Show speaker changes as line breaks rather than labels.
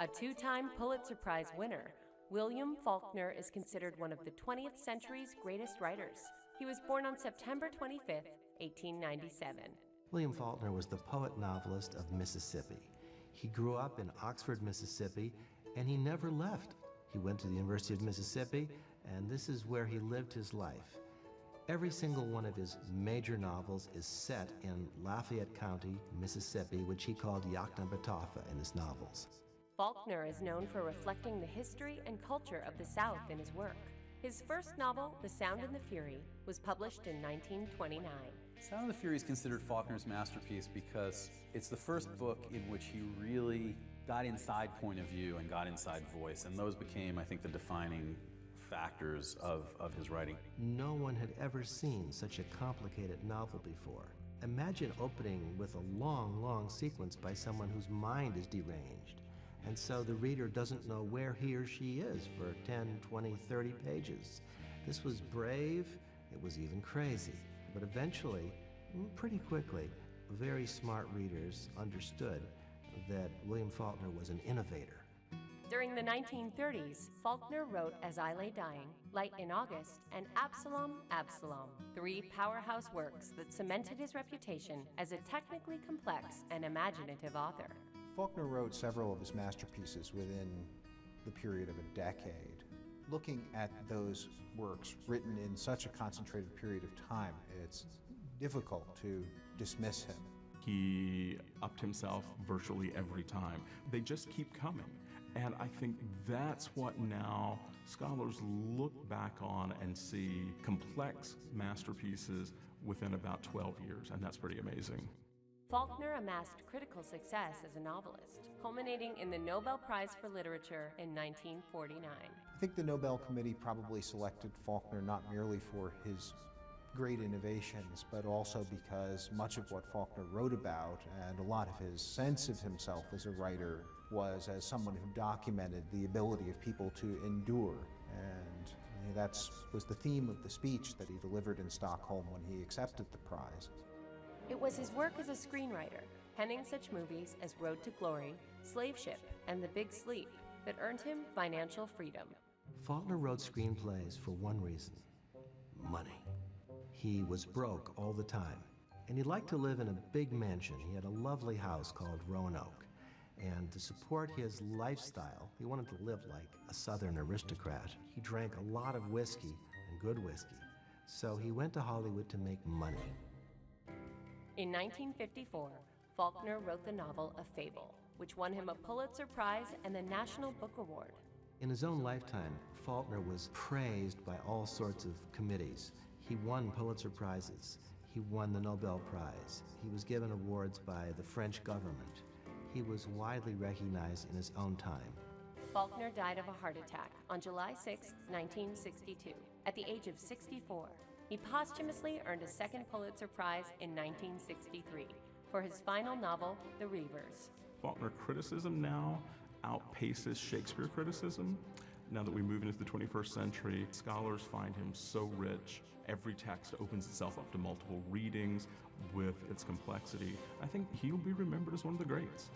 A two-time Pulitzer Prize winner, William Faulkner is considered one of the 20th century's greatest writers. He was born on September 25, 1897.
William Faulkner was the poet-novelist of Mississippi. He grew up in Oxford, Mississippi, and he never left. He went to the University of Mississippi, and this is where he lived his life. Every single one of his major novels is set in Lafayette County, Mississippi, which he called Yoknebatafa in his novels.
Faulkner is known for reflecting the history and culture of the South in his work. His first novel, The Sound and the Fury, was published in 1929.
Sound and the Fury is considered Faulkner's masterpiece because it's the first book in which he really got inside point of view and got inside voice, and those became, I think, the defining factors of his writing.
No one had ever seen such a complicated novel before. Imagine opening with a long, long sequence by someone whose mind is deranged. And so the reader doesn't know where he or she is for 10, 20, 30 pages. This was brave, it was even crazy. But eventually, pretty quickly, very smart readers understood that William Faulkner was an innovator.
During the 1930s, Faulkner wrote As I Lay Dying, Light in August, and Absalom, Absalom, three powerhouse works that cemented his reputation as a technically complex and imaginative author.
Faulkner wrote several of his masterpieces within the period of a decade. Looking at those works written in such a concentrated period of time, it's difficult to dismiss him.
He upped himself virtually every time. They just keep coming. And I think that's what now scholars look back on and see complex masterpieces within about 12 years, and that's pretty amazing.
Faulkner amassed critical success as a novelist, culminating in the Nobel Prize for Literature in 1949.
I think the Nobel Committee probably selected Faulkner not merely for his great innovations, but also because much of what Faulkner wrote about and a lot of his sense of himself as a writer was as someone who documented the ability of people to endure. And that was the theme of the speech that he delivered in Stockholm when he accepted the prize.
It was his work as a screenwriter, penning such movies as Road to Glory, Slave Ship, and The Big Sleep, that earned him financial freedom.
Faulkner wrote screenplays for one reason: money. He was broke all the time, and he liked to live in a big mansion. He had a lovely house called Roanoke, and to support his lifestyle, he wanted to live like a Southern aristocrat. He drank a lot of whiskey, and good whiskey, so he went to Hollywood to make money.
In 1954, Faulkner wrote the novel A Fable, which won him a Pulitzer Prize and the National Book Award.
In his own lifetime, Faulkner was praised by all sorts of committees. He won Pulitzer Prizes. He won the Nobel Prize. He was given awards by the French government. He was widely recognized in his own time.
Faulkner died of a heart attack on July 6, 1962, at the age of 64. He posthumously earned a second Pulitzer Prize in 1963 for his final novel, The Reivers.
Faulkner criticism now outpaces Shakespeare criticism. Now that we move into the 21st century, scholars find him so rich. Every text opens itself up to multiple readings with its complexity. I think he'll be remembered as one of the greats.